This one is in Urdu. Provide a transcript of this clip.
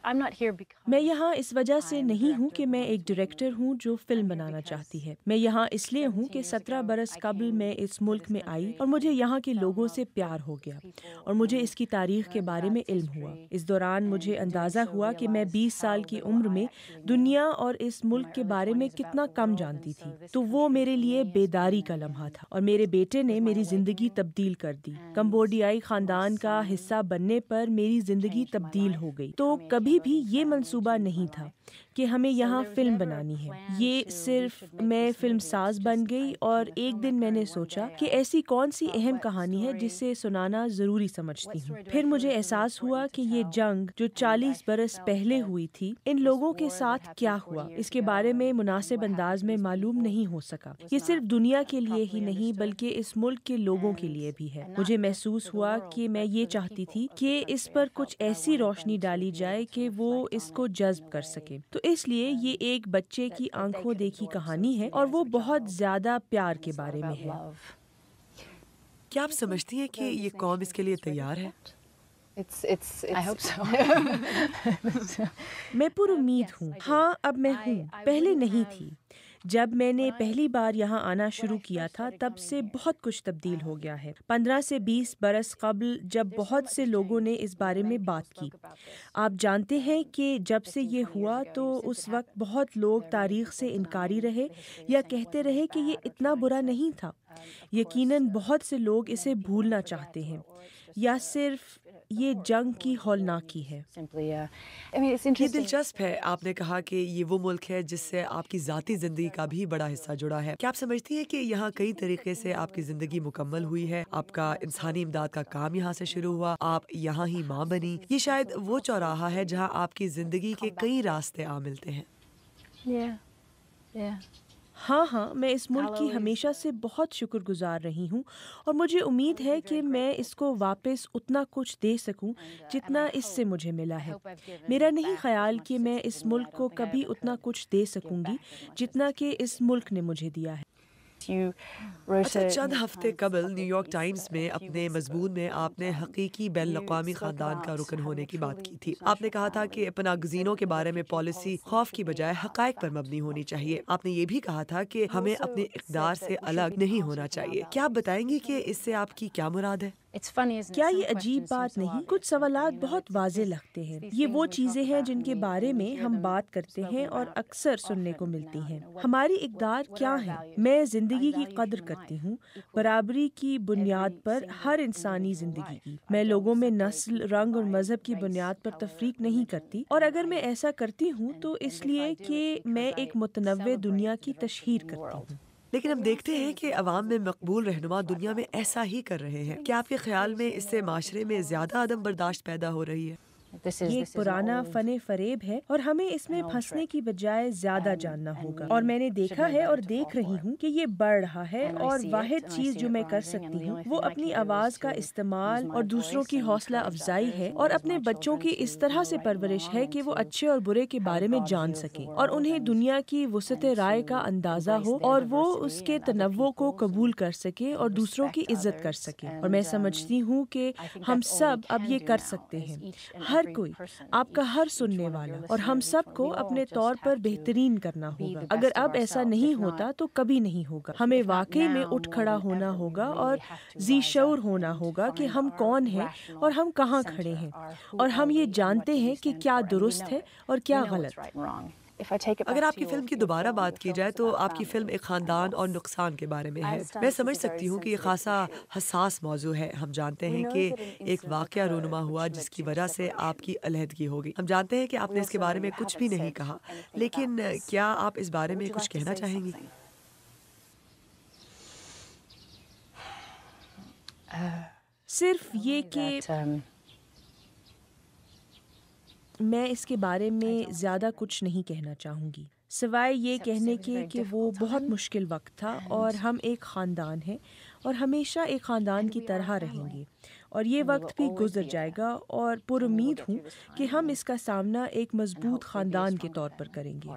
میں یہاں اس وجہ سے نہیں ہوں کہ میں ایک ڈائریکٹر ہوں جو فلم بنانا چاہتی ہے. میں یہاں اس لیے ہوں کہ 17 برس قبل میں اس ملک میں آئی اور مجھے یہاں کے لوگوں سے پیار ہو گیا اور مجھے اس کی تاریخ کے بارے میں علم ہوا. اس دوران مجھے اندازہ ہوا کہ میں 20 سال کی عمر میں دنیا اور اس ملک کے بارے میں کتنا کم جانتی تھی. تو وہ میرے لیے بیداری کا لمحہ تھا اور میرے بیٹے نے میری زندگی تبدیل کر دی. کمبوڈیائی خاندان کا حصہ بننے پر میری زندگی تبدیل ہو گئی. تو کبھی بھی یہ منصوبہ نہیں تھا کہ ہمیں یہاں فلم بنانی ہے. یہ صرف میں فلم ساز بن گئی اور ایک دن میں نے سوچا کہ ایسی کون سی اہم کہانی ہے جسے سنانا ضروری سمجھتی ہوں. پھر مجھے احساس ہوا کہ یہ جنگ جو 40 برس پہلے ہوئی تھی ان لوگوں کے ساتھ کیا ہوا اس کے بارے میں مناسب انداز میں معلوم نہیں ہو سکا. یہ صرف دنیا کے لیے ہی نہیں بلکہ اس ملک کے لوگوں کے لیے بھی ہے. مجھے محسوس ہوا کہ میں یہ چاہتی تھی کہ اس پر کچھ ایسی روشنی ڈالی جائے کہ وہ اس کو جذب کر سکے. تو اس لیے یہ ایک بچے کی آنکھوں دیکھی کہانی ہے اور وہ بہت زیادہ پیار کے بارے میں ہے. کیا آپ سمجھتی ہیں کہ یہ قوم اس کے لیے تیار ہے؟ میں پر امید ہوں. ہاں اب میں ہوں، پہلے نہیں تھی. جب میں نے پہلی بار یہاں آنا شروع کیا تھا تب سے بہت کچھ تبدیل ہو گیا ہے. 15 سے 20 برس قبل جب بہت سے لوگوں نے اس بارے میں بات کی. آپ جانتے ہیں کہ جب سے یہ ہوا تو اس وقت بہت لوگ تاریخ سے انکاری رہے یا کہتے رہے کہ یہ اتنا برا نہیں تھا. یقیناً بہت سے لوگ اسے بھولنا چاہتے ہیں یا صرف یہ جنگ کی ہولناکی ہے. یہ دلچسپ ہے. آپ نے کہا کہ یہ وہ ملک ہے جس سے آپ کی ذاتی زندگی کا بھی بڑا حصہ جڑا ہے. کیا آپ سمجھتی ہیں کہ یہاں کئی طریقے سے آپ کی زندگی مکمل ہوئی ہے؟ آپ کا انسانی امداد کا کام یہاں سے شروع ہوا، آپ یہاں ہی ماں بنی. یہ شاید وہ چوراہا ہے جہاں آپ کی زندگی کے کئی راستے آ ملتے ہیں. ہاں میں اس ملک کی ہمیشہ سے بہت شکر گزار رہی ہوں اور مجھے امید ہے کہ میں اس کو واپس اتنا کچھ دے سکوں جتنا اس سے مجھے ملا ہے. میرا نہیں خیال کہ میں اس ملک کو کبھی اتنا کچھ دے سکوں گی جتنا کہ اس ملک نے مجھے دیا ہے. اچھا، چند ہفتے قبل نیو یارک ٹائمز میں اپنے مضمون میں آپ نے حقیقی بین الاقوامی خاندان کا رکن ہونے کی بات کی تھی. آپ نے کہا تھا کہ پناہ گزینوں کے بارے میں پالیسی خوف کی بجائے حقائق پر مبنی ہونی چاہیے. آپ نے یہ بھی کہا تھا کہ ہمیں اپنے اقدار سے الگ نہیں ہونا چاہیے. کیا آپ بتائیں گی کہ اس سے آپ کی کیا مراد ہے؟ کیا یہ عجیب بات نہیں؟ کچھ سوالات بہت واضح لگتے ہیں. یہ وہ چیزیں ہیں جن کے بارے میں ہم بات کرتے ہیں اور اکثر سننے کو ملتی ہیں. ہماری اقدار کیا ہیں؟ میں زندگی کی قدر کرتی ہوں، برابری کی بنیاد پر ہر انسانی زندگی کی. میں لوگوں میں نسل، رنگ اور مذہب کی بنیاد پر تفریق نہیں کرتی اور اگر میں ایسا کرتی ہوں تو اس لیے کہ میں ایک متنوع دنیا کی تشہیر کرتی ہوں. لیکن ہم دیکھتے ہیں کہ عوام میں مقبول رہنما دنیا میں ایسا ہی کر رہے ہیں. کیا آپ کے خیال میں اس سے معاشرے میں زیادہ عدم برداشت پیدا ہو رہی ہے؟ یہ ایک پرانا فن فریب ہے اور ہمیں اس میں پھنسنے کی بجائے زیادہ جاننا ہوگا. اور میں نے دیکھا ہے اور دیکھ رہی ہوں کہ یہ بڑھ رہا ہے اور واحد چیز جو میں کر سکتی ہوں وہ اپنی آواز کا استعمال اور دوسروں کی حوصلہ افزائی ہے اور اپنے بچوں کی اس طرح سے پرورش ہے کہ وہ اچھے اور برے کے بارے میں جان سکیں اور انہیں دنیا کی وسعت رائے کا اندازہ ہو اور وہ اس کے تنوع کو قبول کر سکیں اور دوسروں کی عزت کر سکیں. اور میں سمجھتی ہوں کہ ہم سب اب یہ کر سکتے ہیں. ہر کوئی، آپ کا ہر سننے والا اور ہم سب کو اپنے طور پر بہترین کرنا ہوگا. اگر اب ایسا نہیں ہوتا تو کبھی نہیں ہوگا. ہمیں واقعی میں اٹھ کھڑا ہونا ہوگا اور ذی شعور ہونا ہوگا کہ ہم کون ہیں اور ہم کہاں کھڑے ہیں اور ہم یہ جانتے ہیں کہ کیا درست ہے اور کیا غلط. اگر آپ کی فلم کی دوبارہ بات کی جائے تو آپ کی فلم ایک خاندان اور نقصان کے بارے میں ہے. میں سمجھ سکتی ہوں کہ یہ خاصا حساس موضوع ہے. ہم جانتے ہیں کہ ایک واقعہ رونما ہوا جس کی وجہ سے آپ کی علیحدگی ہوگی. ہم جانتے ہیں کہ آپ نے اس کے بارے میں کچھ بھی نہیں کہا، لیکن کیا آپ اس بارے میں کچھ کہنا چاہیں گی؟ صرف یہ کہ میں اس کے بارے میں زیادہ کچھ نہیں کہنا چاہوں گی سوائے یہ کہنے کے کہ وہ بہت مشکل وقت تھا اور ہم ایک خاندان ہیں اور ہمیشہ ایک خاندان کی طرح رہیں گے اور یہ وقت بھی گزر جائے گا اور پر امید ہوں کہ ہم اس کا سامنا ایک مضبوط خاندان کے طور پر کریں گے.